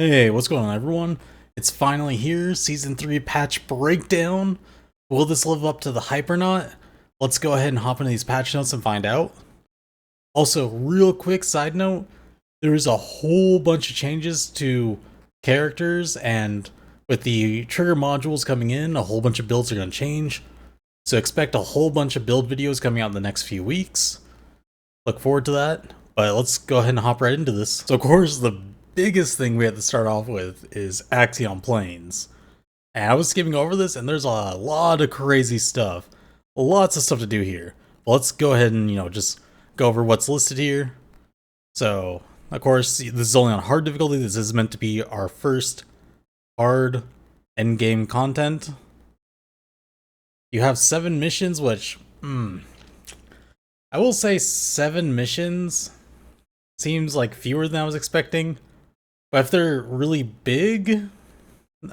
Hey, what's going on, everyone? It's finally here, Season 3 patch breakdown. Will this live up to the hype or not? Let's go ahead and hop into these patch notes and find out. Also, real quick side note, there's a whole bunch of changes to characters, and with the trigger modules coming in, a whole bunch of builds are going to change. So expect a whole bunch of build videos coming out in the next few weeks. Look forward to that, but let's go ahead and hop right into this. So of course, the biggest thing we have to start off with is Axion Plains. And I was skipping over this, and there's a lot of crazy stuff. Lots of stuff to do here. But let's go ahead and, just go over what's listed here. So, of course, this is only on hard difficulty. This is meant to be our first hard endgame content. You have 7 missions, which, I will say 7 missions seems like fewer than I was expecting. But if they're really big,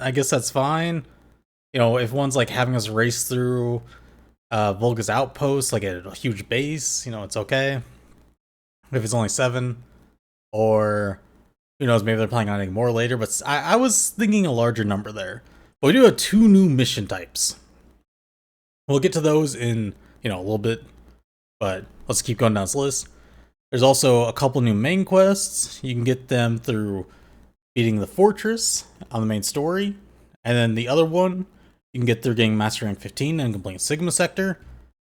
I guess that's fine. If one's like having us race through Volga's outpost, like at a huge base, it's okay. If it's only 7, or who knows, maybe they're planning on adding more later. But I was thinking a larger number there. But we do have 2 new mission types. We'll get to those in a little bit, but let's keep going down this list. There's also a couple new main quests. You can get them through beating the fortress on the main story, and then the other one you can get through getting Master Rank 15 and completing Sigma Sector,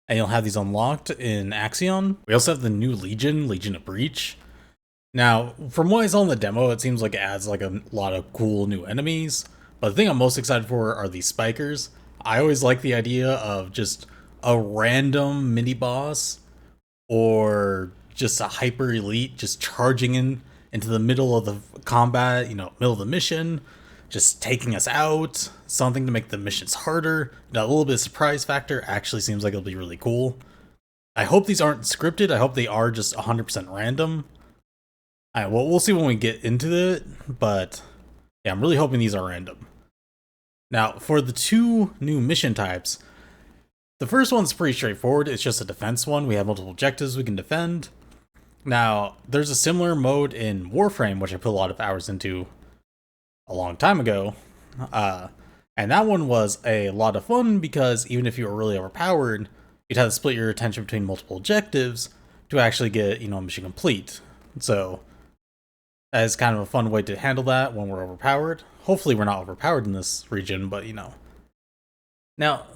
and you'll have these unlocked in Axion. We also have the new Legion of Breach. Now, from what I saw in the demo, it seems like it adds like a lot of cool new enemies, but the thing I'm most excited for are these spikers. I always like the idea of just a random mini boss or just a hyper elite just charging into the middle of the combat, middle of the mission, just taking us out, something to make the missions harder. A little bit of surprise factor actually seems like it'll be really cool. I hope these aren't scripted. I hope they are just 100% random. Alright, well, we'll see when we get into it, but yeah, I'm really hoping these are random. Now, for the 2 new mission types, the first one's pretty straightforward. It's just a defense one. We have multiple objectives we can defend. Now, there's a similar mode in Warframe, which I put a lot of hours into a long time ago. And that one was a lot of fun because even if you were really overpowered, you'd have to split your attention between multiple objectives to actually get, a mission complete. So, that is kind of a fun way to handle that when we're overpowered. Hopefully we're not overpowered in this region, but Now,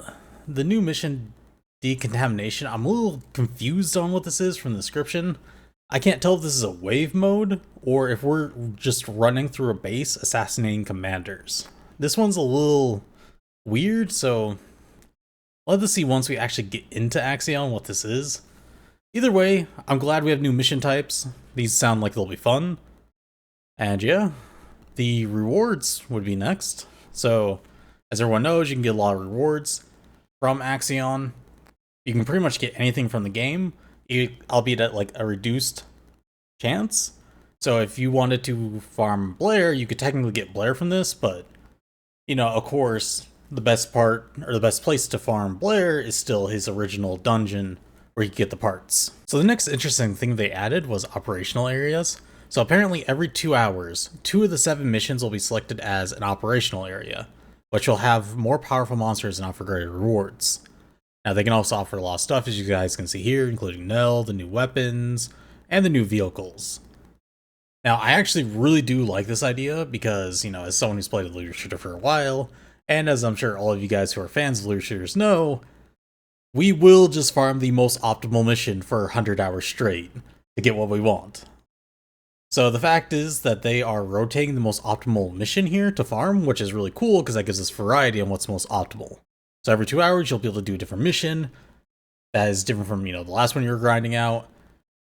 the new mission, Decontamination, I'm a little confused on what this is from the description. I can't tell if this is a wave mode, or if we're just running through a base assassinating commanders. This one's a little weird, so we'll have to see once we actually get into Axion what this is. Either way, I'm glad we have new mission types. These sound like they'll be fun. And yeah, the rewards would be next. So, as everyone knows, you can get a lot of rewards from Axion. You can pretty much get anything from the game, albeit at like a reduced chance. So if you wanted to farm Blair, you could technically get Blair from this, but of course, the best part or the best place to farm Blair is still his original dungeon where you get the parts. So the next interesting thing they added was operational areas. So apparently every 2 hours, 2 of the 7 missions will be selected as an operational area, which will have more powerful monsters and offer greater rewards. Now, they can also offer a lot of stuff, as you guys can see here, including Nell, the new weapons, and the new vehicles. Now, I actually really do like this idea because, as someone who's played a looter shooter for a while, and as I'm sure all of you guys who are fans of looter shooters know, we will just farm the most optimal mission for 100 hours straight to get what we want. So the fact is that they are rotating the most optimal mission here to farm, which is really cool because that gives us variety on what's most optimal. So every 2 hours, you'll be able to do a different mission that is different from, the last one you were grinding out.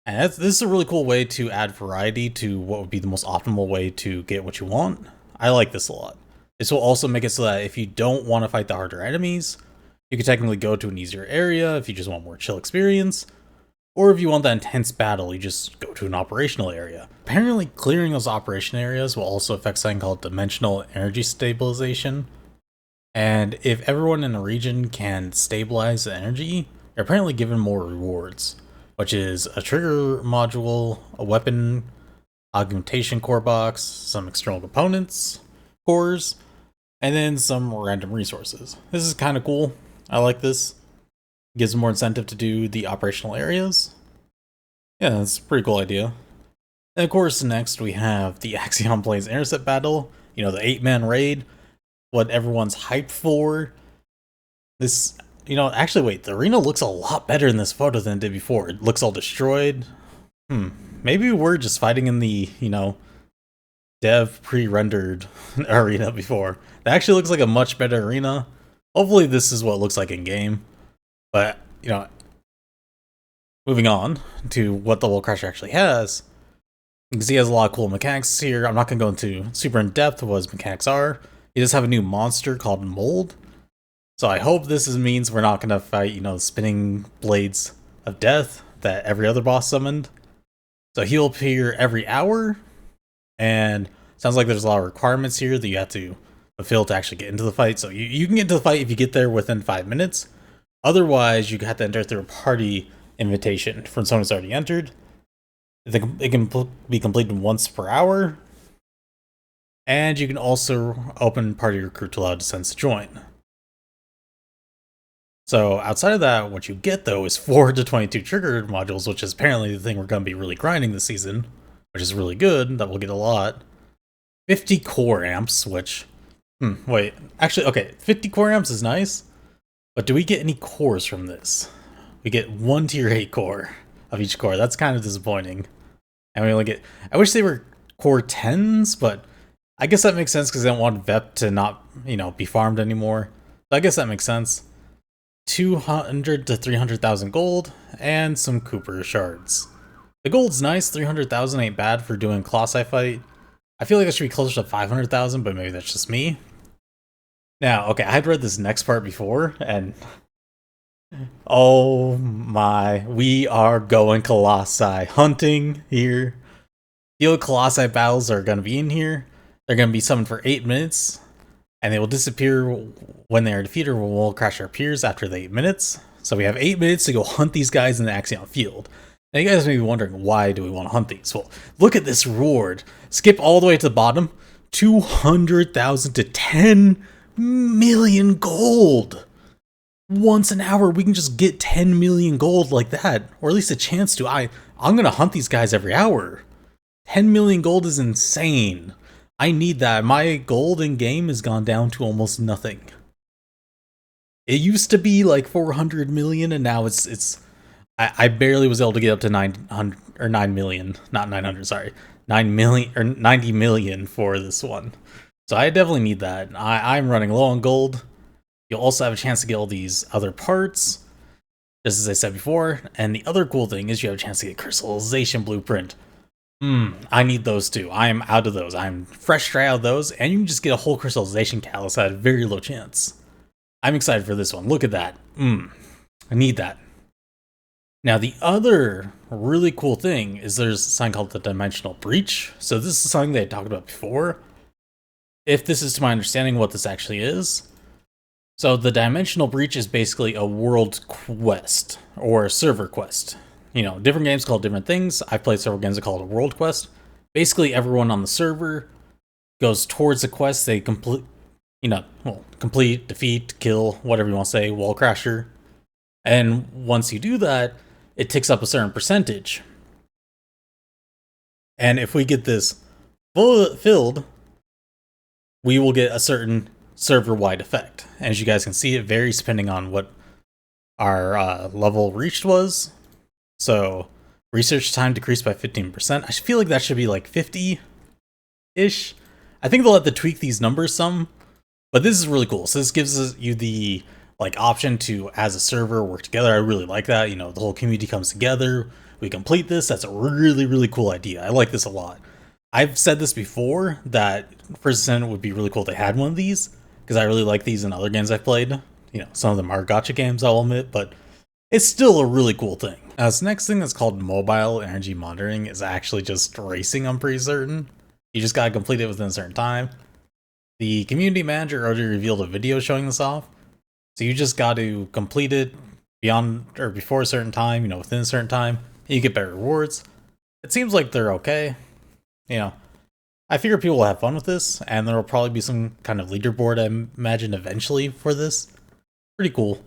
And this is a really cool way to add variety to what would be the most optimal way to get what you want. I like this a lot. This will also make it so that if you don't want to fight the harder enemies, you can technically go to an easier area if you just want more chill experience. Or if you want that intense battle, you just go to an operational area. Apparently, clearing those operation areas will also affect something called dimensional energy stabilization. And if everyone in a region can stabilize the energy, they're apparently given more rewards, which is a trigger module, a weapon augmentation core box, some external components, cores, and then some random resources. This is kind of cool. I like this. Gives them more incentive to do the operational areas. Yeah, that's a pretty cool idea. And of course, next we have the Axion Plains intercept battle. You know, the 8-man raid. What everyone's hyped for. This, you know, actually wait, the arena looks a lot better in this photo than it did before. It looks all destroyed. Maybe we're just fighting in the, you know, dev pre-rendered arena before. That actually looks like a much better arena. Hopefully this is what it looks like in game. But, you know, moving on to what the Wall Crasher actually has. You can see he has a lot of cool mechanics here. I'm not going to go into super in depth what his mechanics are. He does have a new monster called Mold. So I hope this means we're not going to fight, you know, spinning blades of death that every other boss summoned. So he'll appear every hour. And sounds like there's a lot of requirements here that you have to fulfill to actually get into the fight. So you can get into the fight if you get there within 5 minutes. Otherwise, you have to enter through a party invitation from someone who's already entered. It can be completed once per hour. And you can also open party recruit to allow Descendants to join. So outside of that, what you get though is 4 to 22 trigger modules, which is apparently the thing we're going to be really grinding this season, which is really good. That we'll get a lot. 50 core amps, which, wait, actually, okay, 50 core amps is nice, but do we get any cores from this? We get 1 tier 8 core of each core. That's kind of disappointing. And we only get, I wish they were core 10s, but I guess that makes sense because they don't want VEP to not, you know, be farmed anymore. So I guess that makes sense. 200 to 300,000 gold and some Cooper shards. The gold's nice. 300,000 ain't bad for doing Colossi fight. I feel like it should be closer to 500,000, but maybe that's just me. Now, okay, I had read this next part before, and oh my, we are going Colossi hunting here. The Colossi battles are going to be in here. They're going to be summoned for 8 minutes, and they will disappear when they are defeated or when Wall Crasher appears after the 8 minutes. So we have 8 minutes to go hunt these guys in the Axion field. Now you guys may be wondering, why do we want to hunt these? Well, look at this reward. Skip all the way to the bottom. 200,000 to 10 million gold. Once an hour, we can just get 10 million gold like that. Or at least a chance to. I'm going to hunt these guys every hour. 10 million gold is insane. I need that. My gold in game has gone down to almost nothing. It used to be like 400 million, and now it's I barely was able to get up to 900 or 9 million, not 900, sorry. 9 million or 90 million for this one. So I definitely need that. I'm running low on gold. You'll also have a chance to get all these other parts, just as I said before. And the other cool thing is you have a chance to get crystallization blueprint. I need those too. I am out of those. I'm fresh straight out of those, and you can just get a whole crystallization callus at a very low chance. I'm excited for this one. Look at that. I need that. Now, the other really cool thing is there's something called the Dimensional Breach. So this is something they had talked about before. If this is to my understanding what this actually is. So the Dimensional Breach is basically a world quest or a server quest. You know, different games call it different things. I've played several games that call it a world quest. Basically, everyone on the server goes towards a quest. They complete, complete, defeat, kill, whatever you want to say, Wall Crasher. And once you do that, it ticks up a certain percentage. And if we get this filled, we will get a certain server-wide effect. And as you guys can see, it varies depending on what our level reached was. So, research time decreased by 15%. I feel like that should be like 50-ish. I think they'll have to tweak these numbers some. But this is really cool. So this gives you the option to, as a server, work together. I really like that. You know, the whole community comes together. We complete this. That's a really, really cool idea. I like this a lot. I've said this before, that for Descendant would be really cool if they had one of these, because I really like these in other games I've played. You know, some of them are gacha games, I'll admit, but it's still a really cool thing. Now, this next thing that's called mobile energy monitoring is actually just racing, I'm pretty certain. You just gotta complete it within a certain time. The community manager already revealed a video showing this off. So you just got to complete it beyond or before a certain time, within a certain time. You get better rewards. It seems like they're okay. you know, I figure people will have fun with this, and there will probably be some kind of leaderboard, I imagine, eventually for this. Pretty cool.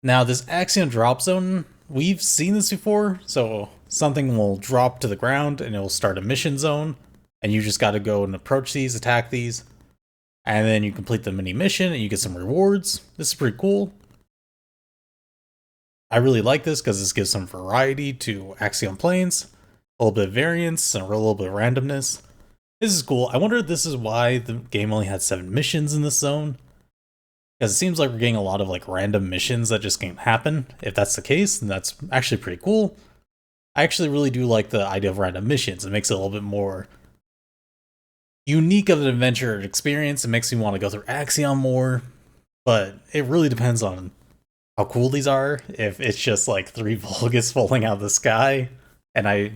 Now, this Axion drop zone, we've seen this before, so something will drop to the ground and it will start a mission zone, and you just gotta go and approach these, attack these, and then you complete the mini mission and you get some rewards. This is pretty cool. I really like this because this gives some variety to Axion Plains, a little bit of variance, and a little bit of randomness. This is cool. I wonder if this is why the game only had 7 missions in this zone. Because it seems like we're getting a lot of like random missions that just can't happen. If that's the case, then that's actually pretty cool. I actually really do like the idea of random missions. It makes it a little bit more unique of an adventure experience. It makes me want to go through Axiom more. But it really depends on how cool these are. If it's just like 3 Vulgus falling out of the sky, and I,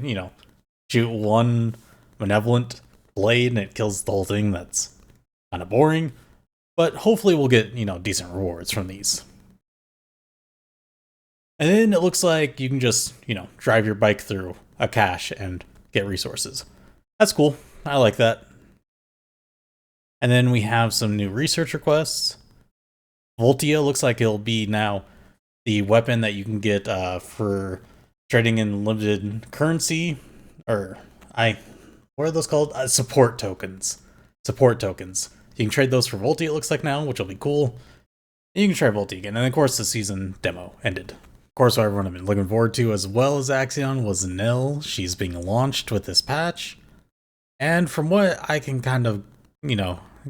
shoot one malevolent blade and it kills the whole thing, that's kind of boring. But hopefully we'll get, decent rewards from these. And then it looks like you can just, drive your bike through a cache and get resources. That's cool. I like that. And then we have some new research requests. Voltia looks like it'll be now the weapon that you can get for trading in limited currency. What are those called? Support tokens. Support tokens. You can trade those for Volti, it looks like now, which will be cool. And you can try Volti again. And of course, the season demo ended. Of course, what everyone had been looking forward to, as well as Axion, was Nell. She's being launched with this patch. And from what I can kind of,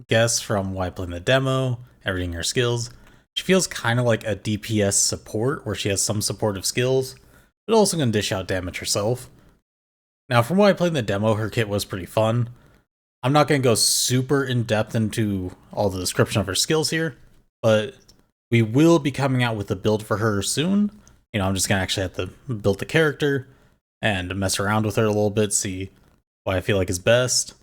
guess from why I played the demo, reading her skills, she feels kind of like a DPS support, where she has some supportive skills, but also going to dish out damage herself. Now, from what I played in the demo, her kit was pretty fun. I'm not going to go super in-depth into all the description of her skills here, but we will be coming out with a build for her soon. I'm just going to actually have to build the character and mess around with her a little bit, see what I feel like is best.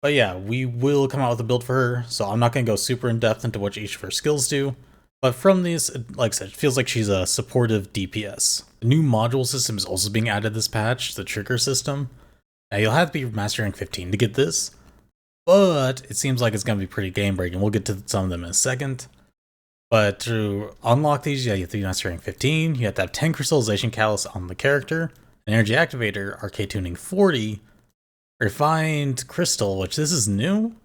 But yeah, we will come out with a build for her, so I'm not going to go super in-depth into what each of her skills do. But from these, like I said, it feels like she's a supportive DPS. The new module system is also being added this patch, the trigger system. Now, you'll have to be Master Rank 15 to get this, but it seems like it's going to be pretty game-breaking. We'll get to some of them in a second. But to unlock these, you have to be Master Rank 15, you have to have 10 Crystallization Catalyst on the character, an Energy Activator, Arcade Tuning 40, Refined Crystal, which this is new.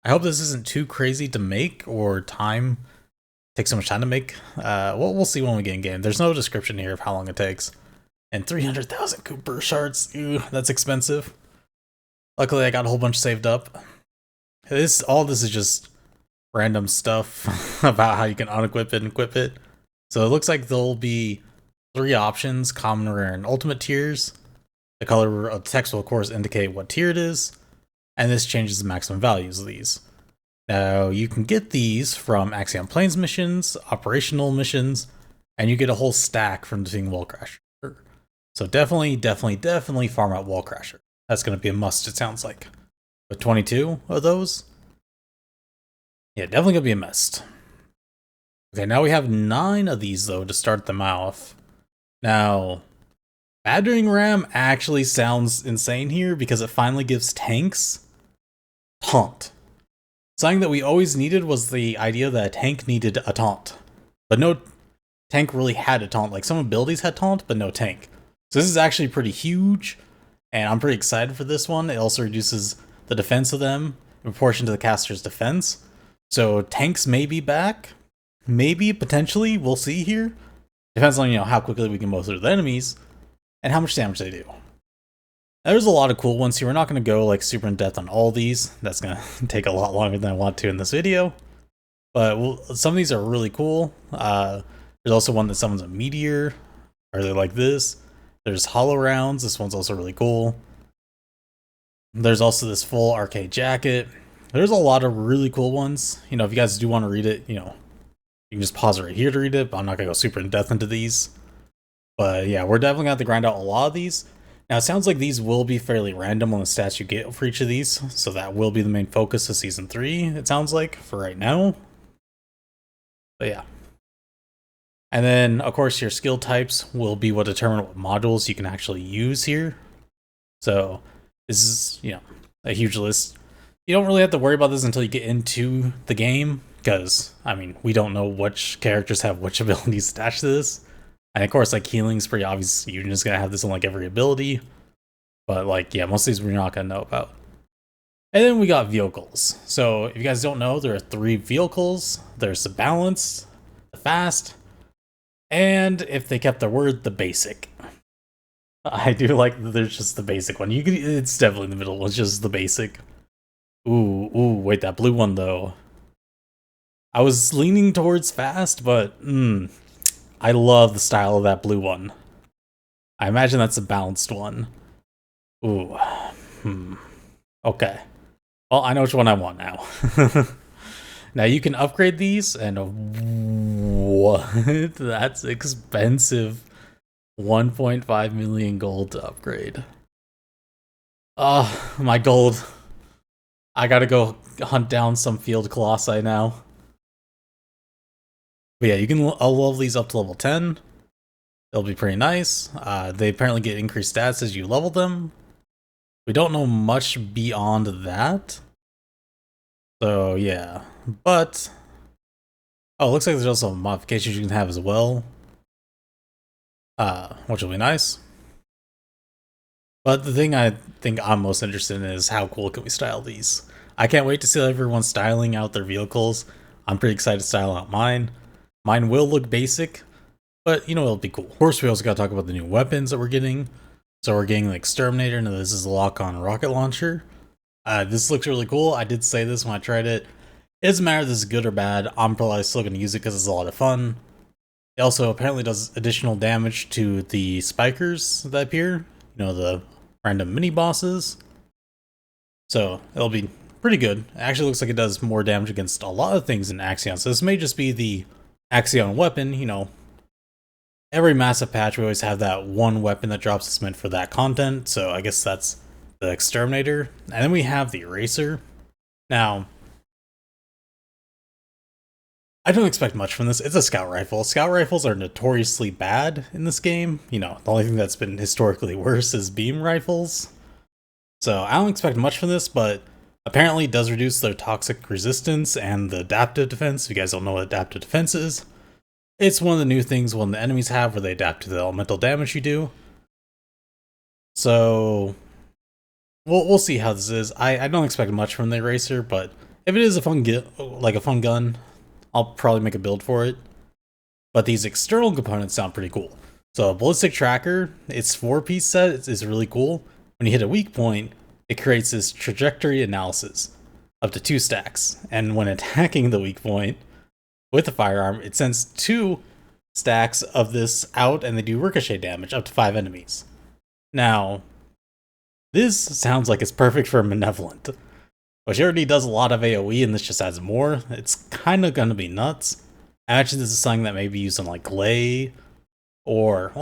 I hope this isn't too crazy to make, or takes so much time to make. We'll see when we get in game. There's no description here of how long it takes. And 300,000 Cooper shards. Ew, that's expensive. Luckily, I got a whole bunch saved up. All this is just random stuff about how you can unequip it and equip it. So it looks like there'll be 3 options: common, rare, and ultimate tiers. The color of the text will, of course, indicate what tier it is, and this changes the maximum values of these. Now, you can get these from Axion Plains missions, operational missions, and you get a whole stack from doing Wall Crasher. So definitely farm out Wall Crasher. That's going to be a must, it sounds like. With 22 of those? Yeah, definitely going to be a must. Okay, now we have 9 of these, though, to start them off. Now, Battering Ram actually sounds insane here because it finally gives tanks taunt. Something that we always needed was the idea that a tank needed a taunt. But no tank really had a taunt. Like, some abilities had taunt, but no tank. So this is actually pretty huge, and I'm pretty excited for this one. It also reduces the defense of them in proportion to the caster's defense. So tanks may be back. Maybe, potentially, we'll see here. Depends on, how quickly we can mow through the enemies and how much damage they do. Now, there's a lot of cool ones here. We're not going to go like super in depth on all these. That's going to take a lot longer than I want to in this video. But some of these are really cool. There's also one that summons a meteor, or they like this. There's hollow rounds. This one's also really cool. There's also this full arcade jacket. There's a lot of really cool ones. If you guys do want to read it, you can just pause it right here to read it, but I'm not going to go super in depth into these. But yeah, we're definitely going to have to grind out a lot of these. Now, it sounds like these will be fairly random on the stats you get for each of these, so that will be the main focus of Season 3, it sounds like, for right now. But yeah. And then, of course, your skill types will be what determine what modules you can actually use here. So, This is, a huge list. You don't really have to worry about this until you get into the game, because, I mean, we don't know which characters have which abilities attached to this. And of course, like, healing's pretty obvious. You're just gonna have this on, like, every ability. But, like, yeah, most of these we're not gonna know about. And then we got vehicles. So, if you guys don't know, there are 3 vehicles. There's the balanced, the fast, and if they kept their word, the basic. I do like that there's just the basic one. It's definitely in the middle. It's just the basic. Ooh, wait, that blue one though. I was leaning towards fast, but I love the style of that blue one. I imagine that's a balanced one. Ooh, okay. Well, I know which one I want now. Now you can upgrade these, and what? That's expensive. 1.5 million gold to upgrade. Oh, my gold. I gotta go hunt down some field colossi now. But yeah, you can level these up to level 10. They'll be pretty nice. They apparently get increased stats as you level them. We don't know much beyond that. So yeah, but oh, it looks like there's also modifications you can have as well, which will be nice. But the thing I think I'm most interested in is how cool can we style these. I can't wait to see everyone styling out their vehicles. I'm pretty excited to style out mine. Mine will look basic, but it'll be cool. Of course, we also got to talk about the new weapons that we're getting. So we're getting the Exterminator, and this is a lock-on rocket launcher. This looks really cool. I did say this when I tried it. It doesn't matter if this is good or bad. I'm probably still going to use it because it's a lot of fun. It also apparently does additional damage to the spikers that appear. The random mini bosses. So it'll be pretty good. It actually looks like it does more damage against a lot of things in Axion. So this may just be the Axion weapon. Every massive patch we always have that one weapon that drops that's meant for that content. So I guess that's the Exterminator. And then we have the Eraser. Now, I don't expect much from this. It's a scout rifle. Scout rifles are notoriously bad in this game. The only thing that's been historically worse is beam rifles. So I don't expect much from this, but apparently it does reduce their toxic resistance and the adaptive defense. If you guys don't know what adaptive defense is, it's one of the new things when the enemies have where they adapt to the elemental damage you do. So we'll see how this is. I don't expect much from the Eraser, but if it is a fun gun, I'll probably make a build for it. But these external components sound pretty cool. So a ballistic tracker, its 4-piece set is really cool. When you hit a weak point, it creates this trajectory analysis up to 2 stacks. And when attacking the weak point with a firearm, it sends 2 stacks of this out, and they do ricochet damage up to 5 enemies. Now, this sounds like it's perfect for Malevolent, which already does a lot of AoE, and this just adds more. It's kind of gonna be nuts. I imagine this is something that may be used on like Glay, or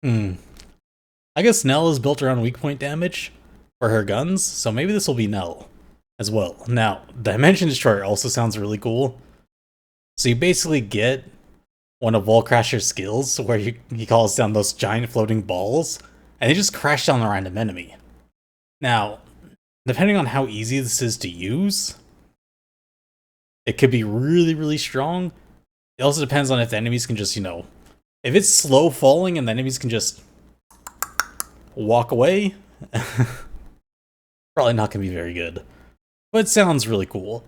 I guess Nell is built around weak point damage for her guns, so maybe this will be Nell as well. Now, Dimension Destroyer also sounds really cool. So you basically get one of Volcrasher's skills where he calls down those giant floating balls, and they just crash down the random enemy. Now, depending on how easy this is to use, it could be really, really strong. It also depends on if the enemies can just, if it's slow falling and the enemies can just walk away, probably not going to be very good. But it sounds really cool.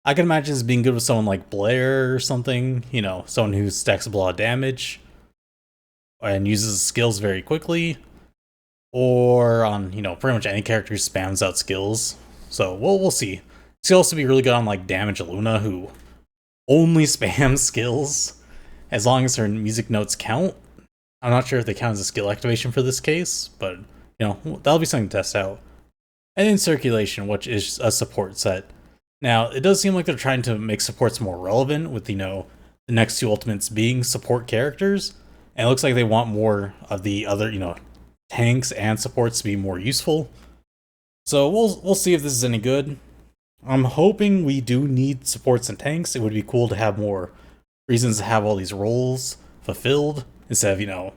I can imagine this being good with someone like Blair or something, someone who stacks a lot of damage and uses skills very quickly. Or on, pretty much any character who spams out skills. So we'll see. It's also be really good on like Damage Luna, who only spams skills as long as her music notes count. I'm not sure if they count as a skill activation for this case, but that'll be something to test out. And then Circulation, which is a support set. Now, it does seem like they're trying to make supports more relevant with, the next 2 ultimates being support characters. And it looks like they want more of the other, tanks and supports to be more useful. So we'll see if this is any good. I'm hoping we do need supports and tanks. It would be cool to have more reasons to have all these roles fulfilled instead of,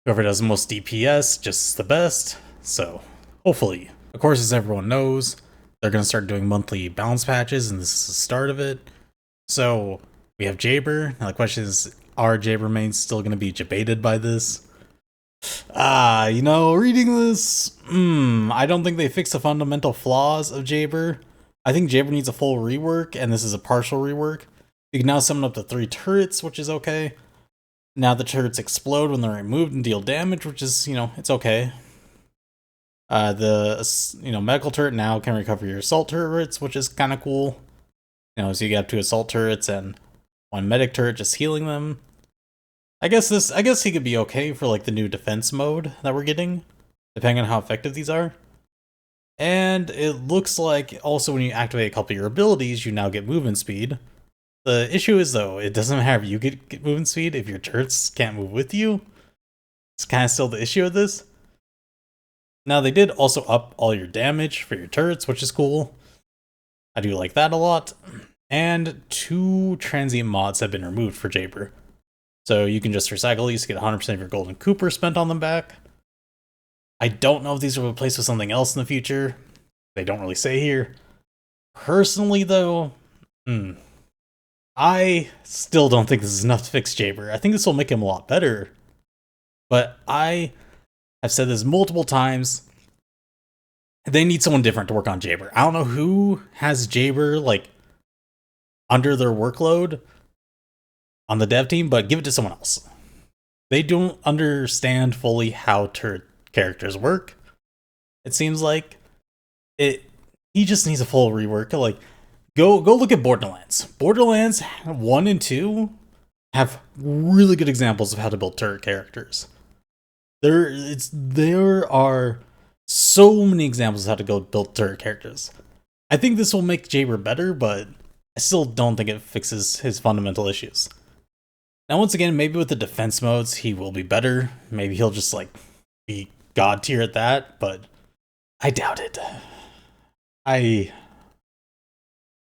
whoever does the most DPS, just the best. So Hopefully. Of course, as everyone knows, they're going to start doing monthly balance patches, and this is the start of it. So, we have Jayber. Now the question is, are Jayber mains still going to be debated by this? You know, reading this, I don't think they fix the fundamental flaws of Jayber. I think Jayber needs a full rework, and this is a partial rework. You can now summon up to 3 turrets, which is okay. Now the turrets explode when they're removed and deal damage, which is, you know, it's okay. Medical turret now can recover your assault turrets, which is kind of cool. You know, so you got 2 assault turrets and 1 medic turret just healing them. I guess he could be okay for like the new defense mode that we're getting, depending on how effective these are. And it looks like also when you activate a couple of your abilities, you now get movement speed. The issue is though, it doesn't matter if you get movement speed if your turrets can't move with you. It's kind of still the issue of this. Now they did also up all your damage for your turrets, which is cool. I do like that a lot. And 2 transient mods have been removed for Jayber. So you can just recycle these to get 100% of your golden Cooper spent on them back. I don't know if these are replaced with something else in the future. They don't really say here. Personally though, I still don't think this is enough to fix Jayber. I think this will make him a lot better. But I have said this multiple times. They need someone different to work on Jayber. I don't know who has Jayber like under their workload on the dev team, but give it to someone else. They don't understand fully how turret characters work. It seems like he just needs a full rework. Like go look at Borderlands. Borderlands 1 and 2 have really good examples of how to build turret characters. There are so many examples of how to go build turret characters. I think this will make Jayber better, but I still don't think it fixes his fundamental issues. Now, once again, maybe with the defense modes, he will be better. Maybe he'll just, like, be god tier at that, but I doubt it. I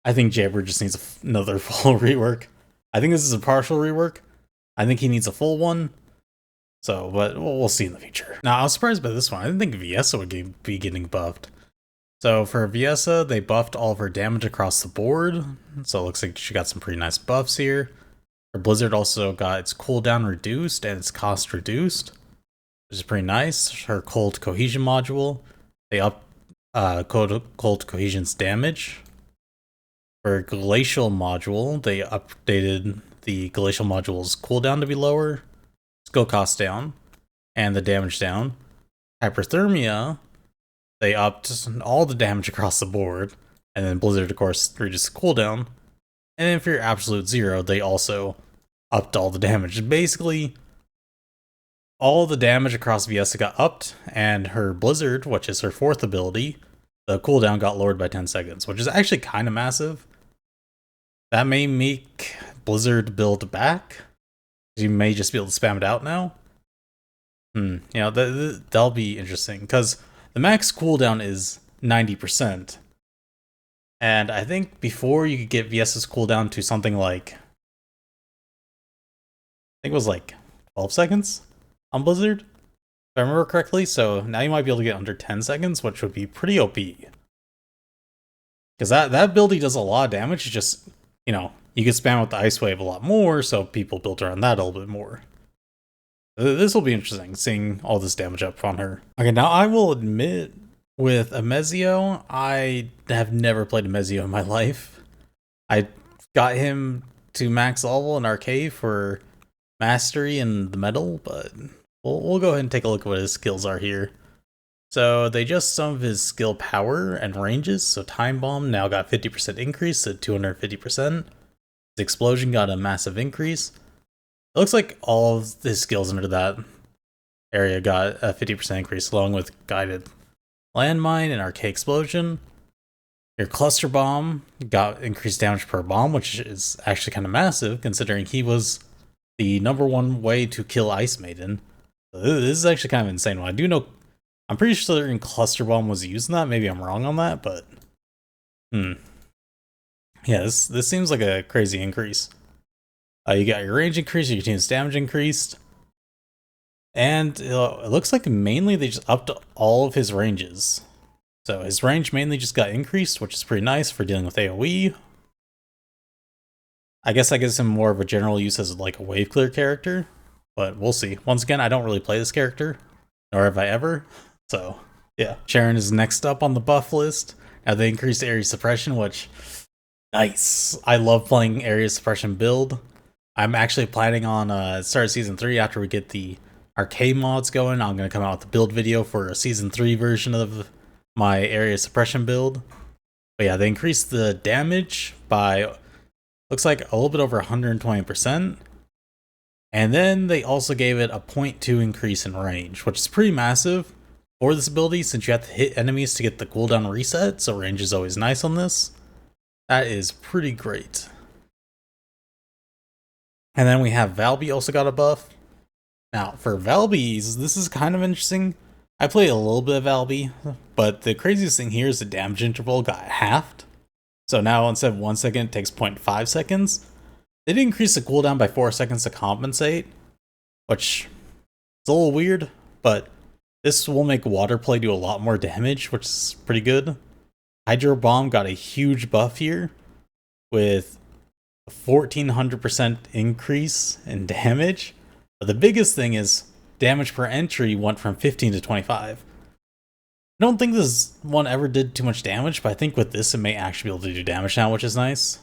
think Jayber just needs another full rework. I think this is a partial rework. I think he needs a full one. So, but we'll see in the future. Now, I was surprised by this one. I didn't think Viessa would be getting buffed. So, for Viessa, they buffed all of her damage across the board. So, it looks like she got some pretty nice buffs here. Her Blizzard also got its cooldown reduced and its cost reduced, which is pretty nice. Her Cold Cohesion module, they upped Cold Cohesion's damage. For Glacial module, they updated the Glacial module's cooldown to be lower, skill cost down, and the damage down. Hyperthermia, they upped all the damage across the board, and then Blizzard, of course, reduced the cooldown. And then for your Absolute Zero, they also upped all the damage. Basically, all the damage across Viessa got upped, and her Blizzard, which is her 4th ability, the cooldown got lowered by 10 seconds, which is actually kind of massive. That may make Blizzard build back. You may just be able to spam it out now. You know, that'll be interesting, because the max cooldown is 90%. And I think before you could get Viessa's cooldown to something like, I think it was like 12 seconds on Blizzard, if I remember correctly. So now you might be able to get under 10 seconds, which would be pretty OP. Because that ability does a lot of damage. It's just, you know, you can spam with the Ice Wave a lot more, so people build around that a little bit more. This will be interesting, seeing all this damage up on her. Okay, now I will admit, with Esiemo, I have never played Esiemo in my life. I got him to max level in Arcade for Mastery and the Medal, but we'll go ahead and take a look at what his skills are here. So they just some of his skill power and ranges. So Time Bomb now got 50% increase to 250%. His Explosion got a massive increase. It looks like all of his skills under that area got a 50% increase, along with Guided Landmine and Arcade Explosion. Your Cluster Bomb got increased damage per bomb, which is actually kind of massive, considering he was the #1 way to kill Ice Maiden. So this is actually kind of insane. Well, I do know, I'm pretty sure Cluster Bomb was using that. Maybe I'm wrong on that, but yeah, this seems like a crazy increase. You got your range increase, your team's damage increased. And it looks like mainly they just upped all of his ranges. So his range mainly just got increased, which is pretty nice for dealing with AoE. I guess that gives him more of a general use as like a wave clear character, but we'll see. Once again, I don't really play this character, nor have I ever. So yeah, Sharen is next up on the buff list. Now they increased area suppression, which nice. I love playing area suppression build. I'm actually planning on start season 3 after we get the arcade mods going. I'm gonna come out with a build video for a season 3 version of my area suppression build. But yeah, they increased the damage by looks like a little bit over 120%. And then they also gave it a 0.2 increase in range, which is pretty massive for this ability since you have to hit enemies to get the cooldown reset, so range is always nice on this. That is pretty great. And then we have Valby also got a buff. Now, for Valby's, this is kind of interesting. I played a little bit of Valby, but the craziest thing here is the damage interval got halved. So now instead of 1 second, it takes 0.5 seconds. They did increase the cooldown by 4 seconds to compensate, which is a little weird, but this will make water play do a lot more damage, which is pretty good. Hydro Bomb got a huge buff here with a 1400% increase in damage. But the biggest thing is damage per entry went from 15 to 25. I don't think this one ever did too much damage, but I think with this it may actually be able to do damage now, which is nice.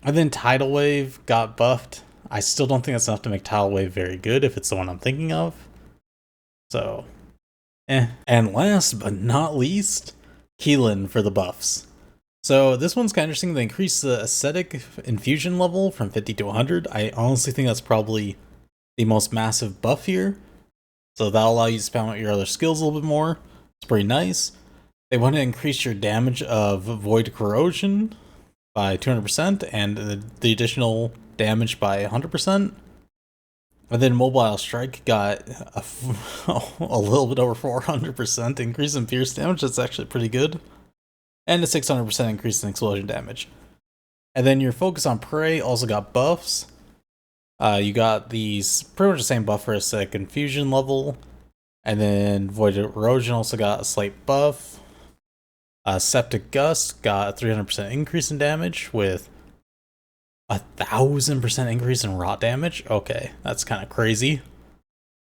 And then Tidal Wave got buffed. I still don't think that's enough to make Tidal Wave very good if it's the one I'm thinking of. So, And last but not least, Keelan for the buffs. So this one's kind of interesting. They increased the Ascetic Infusion level from 50 to 100. I honestly think that's probably the most massive buff here. So that'll allow you to spam out your other skills a little bit more. It's pretty nice. They want to increase your damage of Void Corrosion by 200% and the additional damage by 100%. And then Mobile Strike got a little bit over 400% increase in pierce damage. That's actually pretty good. And a 600% increase in explosion damage. And then your Focus on Prey also got buffs. You got these pretty much the same buff for a Ascetic Infusion level. And then Void Erosion also got a slight buff. Septic Gust got a 300% increase in damage with 1000% increase in rot damage. Okay, that's kind of crazy.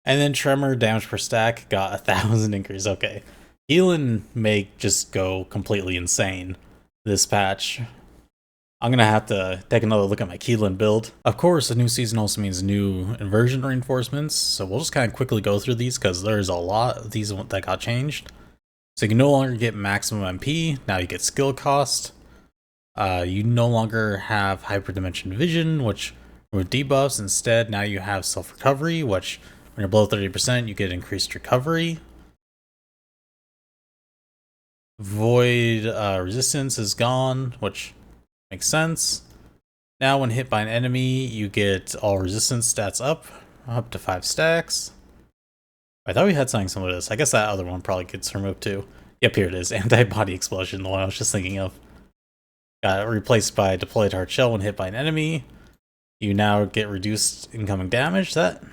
And then Tremor damage per stack got 1000 increase. Okay, Keelan may just go completely insane this patch. I'm gonna have to take another look at my Keelan build. Of course, a new season also means new inversion reinforcements, so we'll just kind of quickly go through these because there's a lot of these that got changed. So you can no longer get maximum MP, now you get skill cost. You no longer have hyperdimension vision, which with debuffs. Instead, now you have self-recovery, which when you're below 30%, you get increased recovery. Void resistance is gone, which makes sense. Now when hit by an enemy, you get all resistance stats up to 5 stacks. I thought we had something similar to this. I guess that other one probably gets removed too. Yep, here it is. Anti-body explosion, the one I was just thinking of. Got replaced by deployed hard shell when hit by an enemy. You now get reduced incoming damage. That,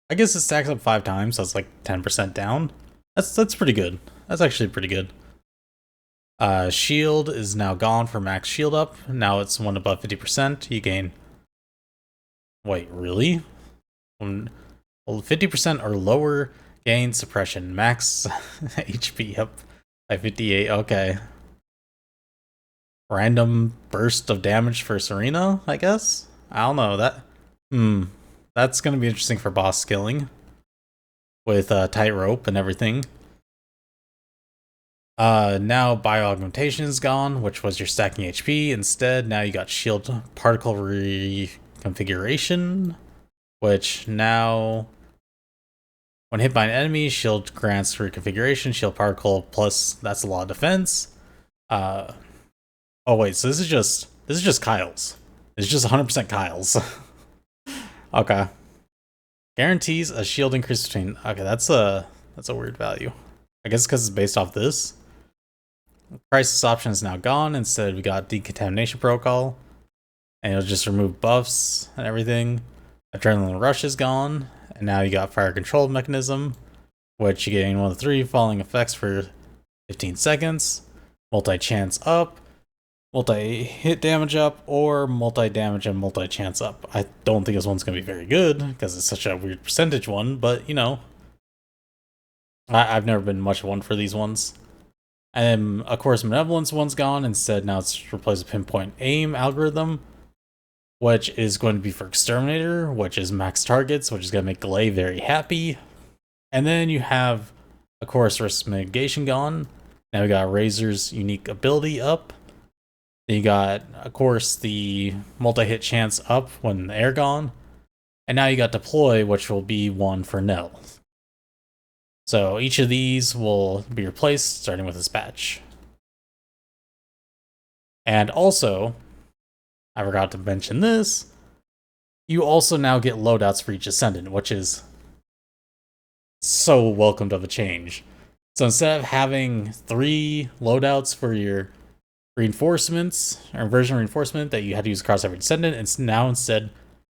I guess it stacks up 5 times, so it's like 10% down. That's pretty good. That's actually pretty good. Shield is now gone for max shield up. Now it's one above 50%. You gain. Wait, really? Well, 50% or lower gain suppression. Max HP up by 58. Okay. Random burst of damage for Serena, I guess? I don't know. That's gonna be interesting for boss skilling. With tightrope and everything. Now bio-augmentation is gone, which was your stacking HP. Instead, now you got shield particle reconfiguration, which now when hit by an enemy, shield grants reconfiguration, shield particle plus that's a lot of defense. Oh wait, so this is just Kyle's. It's just 100% Kyle's. Okay. Guarantees a shield increase between. Okay, that's a weird value. I guess because it's based off this. Crisis option is now gone. Instead, we got decontamination protocol, and it'll just remove buffs and everything. Adrenaline rush is gone, and now you got fire control mechanism, which you gain 1 of 3 falling effects for 15 seconds, multi-chance up, multi-hit damage up, or multi-damage and multi-chance up. I don't think this one's going to be very good, because it's such a weird percentage one, but, you know, I've never been much one for these ones. And then, of course, Malevolence one's gone. Instead, now it's replaced with Pinpoint Aim algorithm, which is going to be for Exterminator, which is max targets, which is going to make Glay very happy. And then you have, of course, Risk Mitigation gone. Now we got Razor's unique ability up. Then you got, of course, the multi-hit chance up when the air gone. And now you got Deploy, which will be one for Nell. So each of these will be replaced, starting with this patch. And also, I forgot to mention this, you also now get loadouts for each Descendant, which is so welcomed of a change. So instead of having 3 loadouts for your reinforcements, or inversion reinforcement that you had to use across every Descendant, it's now instead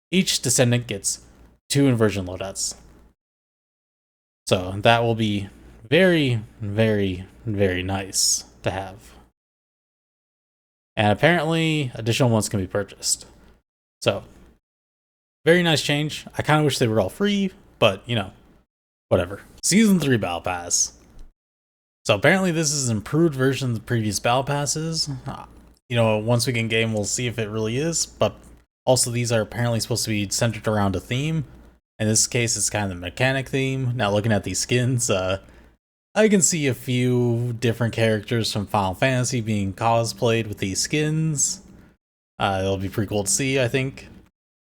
each Descendant gets 2 inversion loadouts. So that will be very, very, very nice to have. And apparently, additional ones can be purchased. So, very nice change. I kind of wish they were all free, but, you know, whatever. Season 3 Battle Pass. So apparently this is an improved version of the previous Battle Passes. You know, once we get in game, we'll see if it really is. But also, these are apparently supposed to be centered around a theme. In this case, it's kind of the mechanic theme. Now, looking at these skins, I can see a few different characters from Final Fantasy being cosplayed with these skins. It'll be pretty cool to see, I think.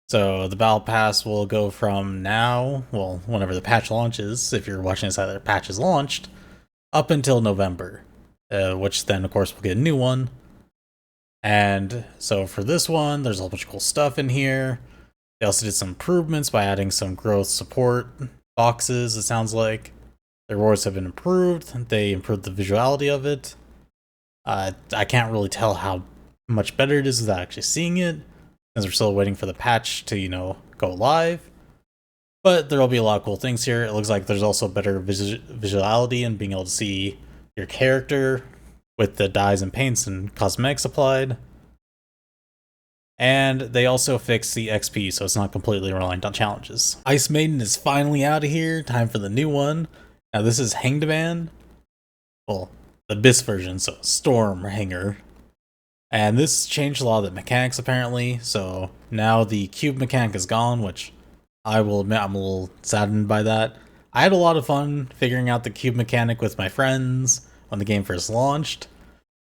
So the Battle Pass will go from now, well, whenever the patch launches, if you're watching this after the patch is launched, up until November, which then, of course, we'll get a new one. And so for this one, there's a whole bunch of cool stuff in here. They also did some improvements by adding some growth support boxes, it sounds like. The rewards have been improved. They improved the visuality of it. I can't really tell how much better it is without actually seeing it, as we're still waiting for the patch to, you know, go live. But there will be a lot of cool things here. It looks like there's also better visuality and being able to see your character with the dyes and paints and cosmetics applied. And they also fixed the XP, so it's not completely reliant on challenges. Ice Maiden is finally out of here. Time for the new one. Now this is Hanged Man. Well, the BIS version, so Storm Hanger. And this changed a lot of the mechanics apparently. So now the cube mechanic is gone, which I will admit I'm a little saddened by that. I had a lot of fun figuring out the cube mechanic with my friends when the game first launched.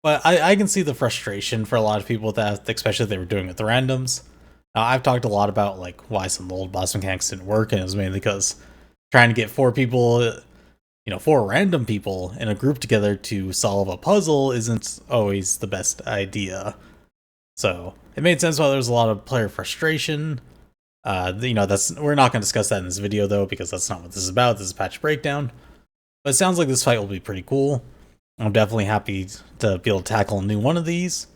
But I can see the frustration for a lot of people with that, especially if they were doing it with the randoms. Now, I've talked a lot about like why some of the old boss mechanics didn't work, and it was mainly because trying to get 4 people, you know, 4 random people in a group together to solve a puzzle isn't always the best idea. So it made sense why there was a lot of player frustration. You know, we're not going to discuss that in this video though, because that's not what this is about. This is patch breakdown. But it sounds like this fight will be pretty cool. I'm definitely happy to be able to tackle a new one of these.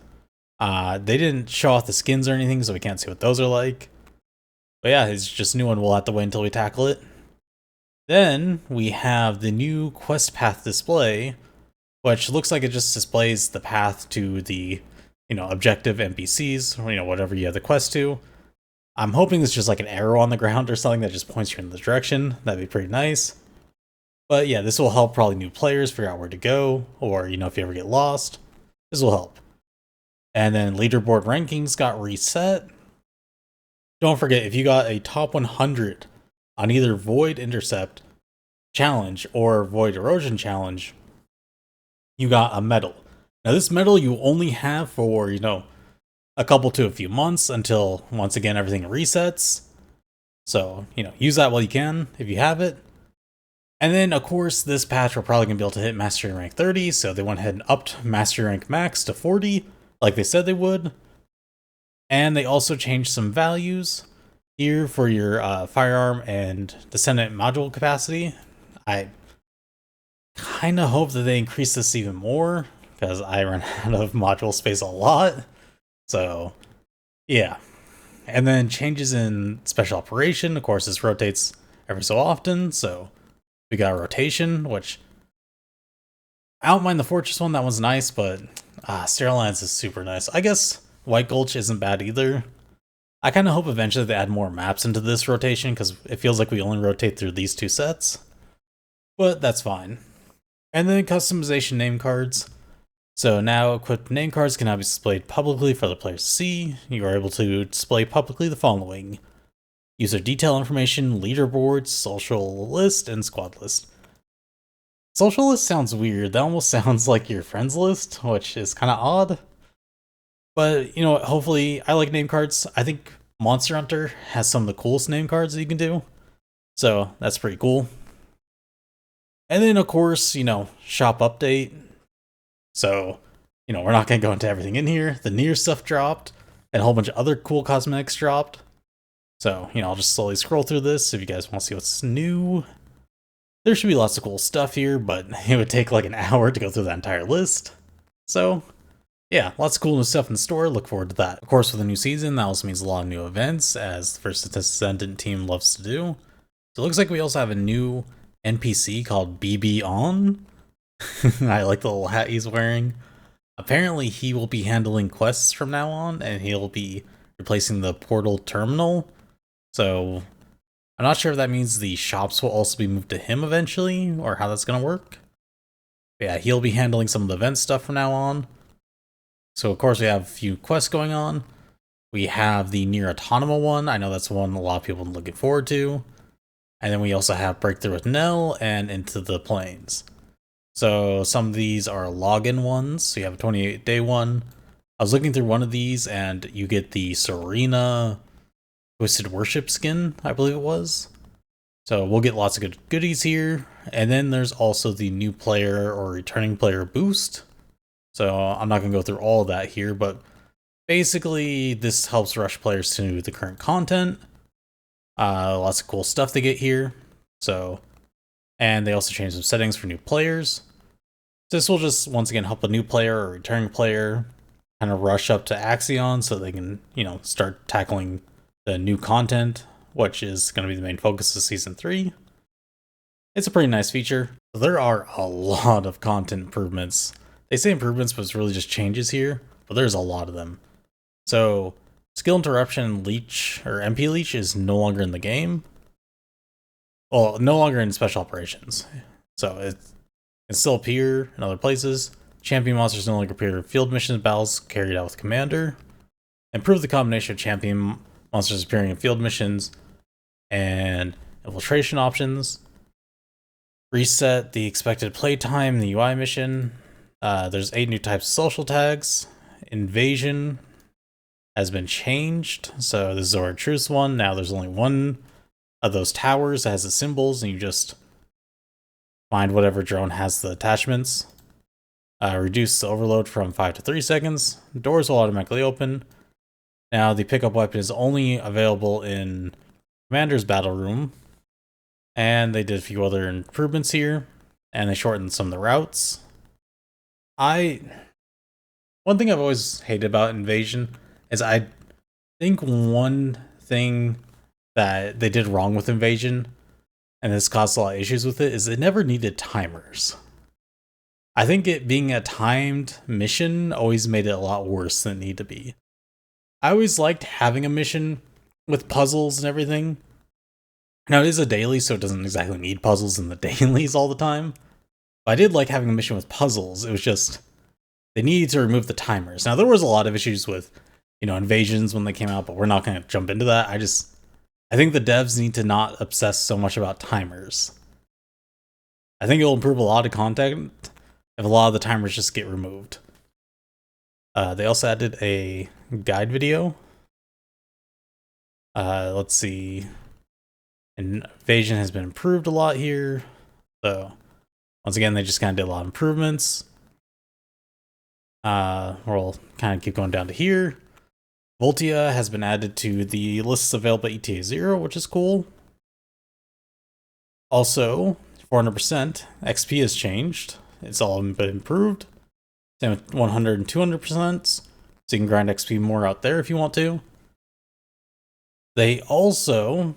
They didn't show off the skins or anything, so we can't see what those are like. But yeah, it's just a new one. We'll have to wait until we tackle it. Then we have the new quest path display, which looks like it just displays the path to the, you know, objective NPCs, or, you know, whatever you have the quest to. I'm hoping it's just like an arrow on the ground or something that just points you in the direction. That'd be pretty nice. But yeah, this will help probably new players figure out where to go, or, you know, if you ever get lost, this will help. And then leaderboard rankings got reset. Don't forget, if you got a top 100 on either Void Intercept Challenge or Void Erosion Challenge, you got a medal. Now this medal you only have for, you know, a couple to a few months until, once again, everything resets. So, you know, use that while you can, if you have it. And then, of course, this patch we're probably going to be able to hit Mastery Rank 30, so they went ahead and upped Mastery Rank Max to 40, like they said they would. And they also changed some values here for your firearm and Descendant module capacity. I kind of hope that they increase this even more, because I run out of module space a lot. So, yeah. And then changes in Special Operation. Of course, this rotates every so often. So we got a rotation, which I don't mind the Fortress one. That one's nice, but Sterile Lands is super nice. I guess White Gulch isn't bad either. I kind of hope eventually they add more maps into this rotation, because it feels like we only rotate through these 2 sets. But that's fine. And then customization name cards. So now equipped name cards can now be displayed publicly for the players to see. You are able to display publicly the following: user detail information, leaderboards, social list, and squad list. Social list sounds weird. That almost sounds like your friends list, which is kind of odd. But, you know what, hopefully, I like name cards. I think Monster Hunter has some of the coolest name cards that you can do. So, that's pretty cool. And then, of course, you know, shop update. So, you know, we're not going to go into everything in here. The Nier stuff dropped, and a whole bunch of other cool cosmetics dropped. So, you know, I'll just slowly scroll through this if you guys want to see what's new. There should be lots of cool stuff here, but it would take like an hour to go through that entire list. So, yeah, lots of cool new stuff in the store. Look forward to that. Of course, with the new season, that also means a lot of new events, as the first Descendant team loves to do. So it looks like we also have a new NPC called BB On. I like the little hat he's wearing. Apparently, he will be handling quests from now on, and he'll be replacing the portal terminal. So I'm not sure if that means the shops will also be moved to him eventually, or how that's going to work. But yeah, he'll be handling some of the event stuff from now on. So, of course, we have a few quests going on. We have the Nier Autonoma one. I know that's one a lot of people are looking forward to. And then we also have Breakthrough with Nell and Into the Plains. So, some of these are login ones. So, you have a 28-day one. I was looking through one of these, and you get the Serena Twisted Worship skin, I believe it was. So, we'll get lots of good goodies here. And then there's also the new player or returning player boost. So I'm not going to go through all of that here, but basically this helps rush players to the current content. Lots of cool stuff they get here. So, and they also change some settings for new players. This will just, once again, help a new player or returning player kind of rush up to Axion so they can, you know, start tackling the new content, which is going to be the main focus of Season 3. It's a pretty nice feature. There are a lot of content improvements. They say improvements, but it's really just changes here, but there's a lot of them. So, Skill Interruption Leech, or MP Leech, is no longer in the game. Well, no longer in Special Operations. So, it can still appear in other places. Champion monsters no longer appear in field missions battles carried out with Commander. Improve the combination of champion monsters appearing in field missions and infiltration options. Reset the expected playtime in the UI mission. There's 8 new types of social tags. Invasion has been changed. So this is our truce one. Now there's only one of those towers that has the symbols, and you just find whatever drone has the attachments. Reduce the overload from 5 to 3 seconds. Doors will automatically open. Now the pickup weapon is only available in Commander's battle room. And they did a few other improvements here. And they shortened some of the routes. One thing I've always hated about Invasion is I think one thing that they did wrong with Invasion, and this caused a lot of issues with it, is it never needed timers. I think it being a timed mission always made it a lot worse than it needed to be. I always liked having a mission with puzzles and everything. Now it is a daily, so it doesn't exactly need puzzles in the dailies all the time. But I did like having a mission with puzzles. It was just, they needed to remove the timers. Now there was a lot of issues with, you know, invasions when they came out, but we're not going to jump into that. I think the devs need to not obsess so much about timers. I think it'll improve a lot of content if a lot of the timers just get removed. They also added a guide video. Let's see. Invasion has been improved a lot here. So, once again, they just kind of did a lot of improvements. We'll kind of keep going down to here. Voltia has been added to the lists available at ETA 0, which is cool. Also, 400% XP has changed. It's all been improved. Same with 100 and 200%. So you can grind XP more out there if you want to. They also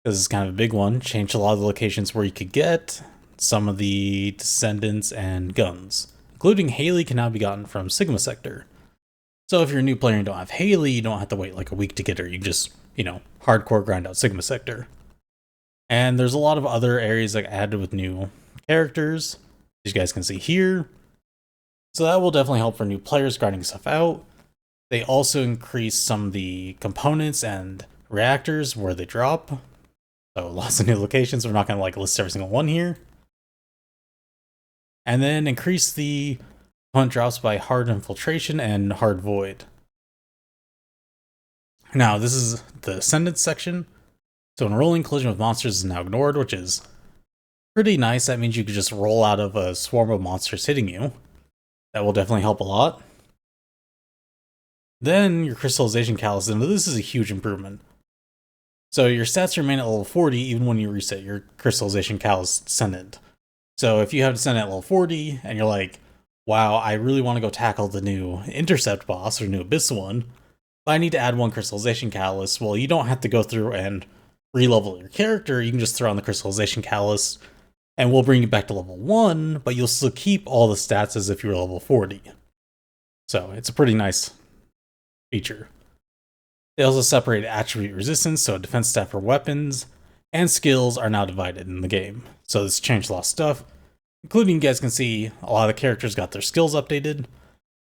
this is kind of a big one, changed a lot of the locations where you could get some of the Descendants and guns, including Haley can now be gotten from Sigma Sector. So if you're a new player and don't have Haley, you don't have to wait like a week to get her. You just, hardcore grind out Sigma Sector. And there's a lot of other areas that added with new characters, as you guys can see here. So that will definitely help for new players grinding stuff out. They also increased some of the components and reactors where they drop. So lots of new locations. We're not going to list every single one here. And then increase the component drops by hard infiltration and hard void. Now this is the Descendant section. So when rolling collision with monsters is now ignored, which is pretty nice. That means you could just roll out of a swarm of monsters hitting you. That will definitely help a lot. Then your crystallization callus, and this is a huge improvement. So your stats remain at level 40 even when you reset your crystallization callus Descendant. So if you have Descendant at level 40 and you're like, wow, I really want to go tackle the new Intercept boss or new Abyss one, but I need to add one crystallization callus. Well, you don't have to go through and re-level your character. You can just throw on the crystallization callus and we'll bring you back to level 1, but you'll still keep all the stats as if you were level 40. So it's a pretty nice feature. They also separated attribute resistance, so defense stat for weapons and skills are now divided in the game. So this changed a lot of stuff, including you guys can see a lot of the characters got their skills updated.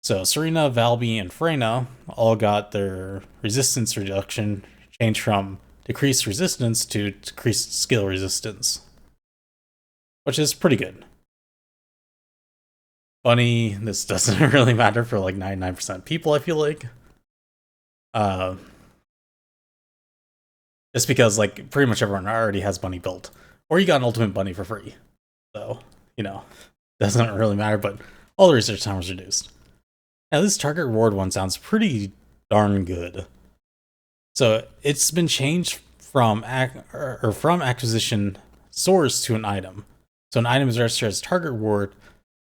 So Serena, Valby, and Freyna all got their resistance reduction changed from decreased resistance to decreased skill resistance, which is pretty good. Funny, this doesn't really matter for 99% of people, I feel like. Just because pretty much everyone already has Bunny built. Or you got an ultimate Bunny for free. So, doesn't really matter, but all the research time was reduced. Now this target reward one sounds pretty darn good. So it's been changed from acquisition source to an item. So an item is registered as target reward,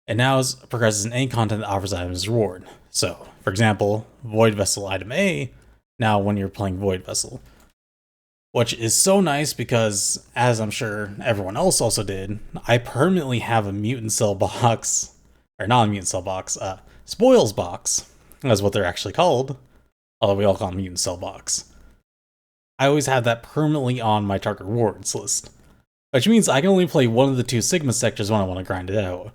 and now progresses in any content that offers items as reward. So, for example, Void Vessel item A, now when you're playing Void Vessel. Which is so nice because, as I'm sure everyone else also did, I permanently have a mutant cell box, or not a mutant cell box, spoils box, that's what they're actually called, although we all call them mutant cell box. I always have that permanently on my target rewards list, which means I can only play one of the two Sigma sectors when I want to grind it out.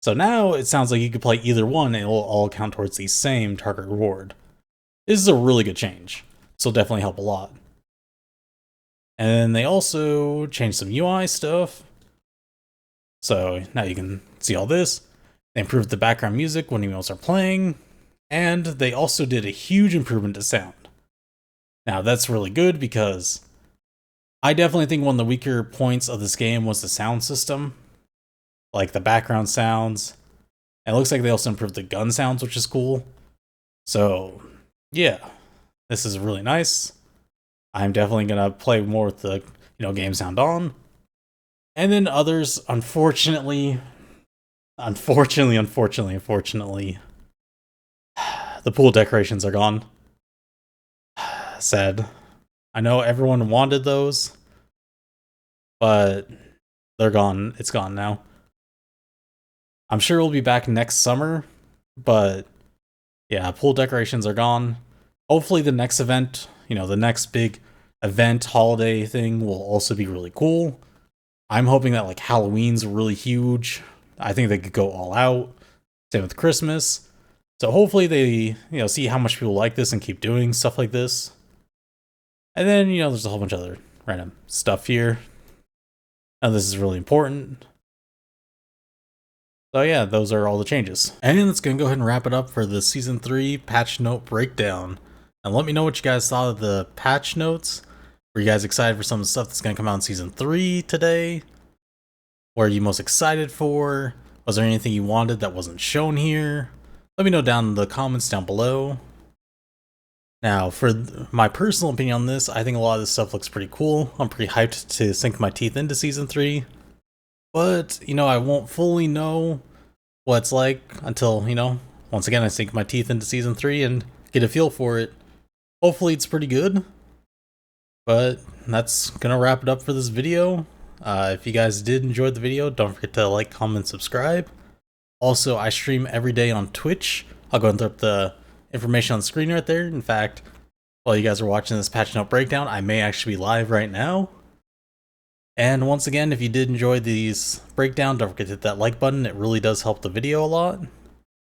So now it sounds like you could play either one and it will all count towards the same target reward. This is a really good change. This will definitely help a lot. And then they also changed some UI stuff. So now you can see all this. They improved the background music when emails are playing. And they also did a huge improvement to sound. Now that's really good because I definitely think one of the weaker points of this game was the sound system. Like the background sounds. And it looks like they also improved the gun sounds, which is cool. So yeah, this is really nice. I'm definitely gonna play more with the game sound on. And then others, unfortunately, the pool decorations are gone. Sad. I know everyone wanted those, but they're gone. It's gone now. I'm sure we'll be back next summer, but yeah, pool decorations are gone. Hopefully the next event, the next big event holiday thing will also be really cool. I'm hoping that Halloween's really huge. I think they could go all out. Same with Christmas. So hopefully they, see how much people like this and keep doing stuff like this. And then, there's a whole bunch of other random stuff here. Now this is really important. So yeah, those are all the changes. And let's go ahead and wrap it up for the Season 3 patch note breakdown. And let me know what you guys thought of the patch notes. Were you guys excited for some of the stuff that's going to come out in Season 3 today? What are you most excited for? Was there anything you wanted that wasn't shown here? Let me know down in the comments down below. Now, for my personal opinion on this, I think a lot of this stuff looks pretty cool. I'm pretty hyped to sink my teeth into Season 3. But, I won't fully know what it's like until, once again, I sink my teeth into Season 3 and get a feel for it. Hopefully it's pretty good. But that's gonna wrap it up for this video. If you guys did enjoy the video, don't forget to like, comment, subscribe. Also, I stream every day on Twitch. I'll go and throw up the information on the screen right there. In fact, while you guys are watching this patch note breakdown, I may actually be live right now. And once again, if you did enjoy these breakdowns, don't forget to hit that like button. It really does help the video a lot.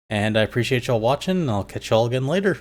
And I appreciate y'all watching, and I'll catch y'all again later.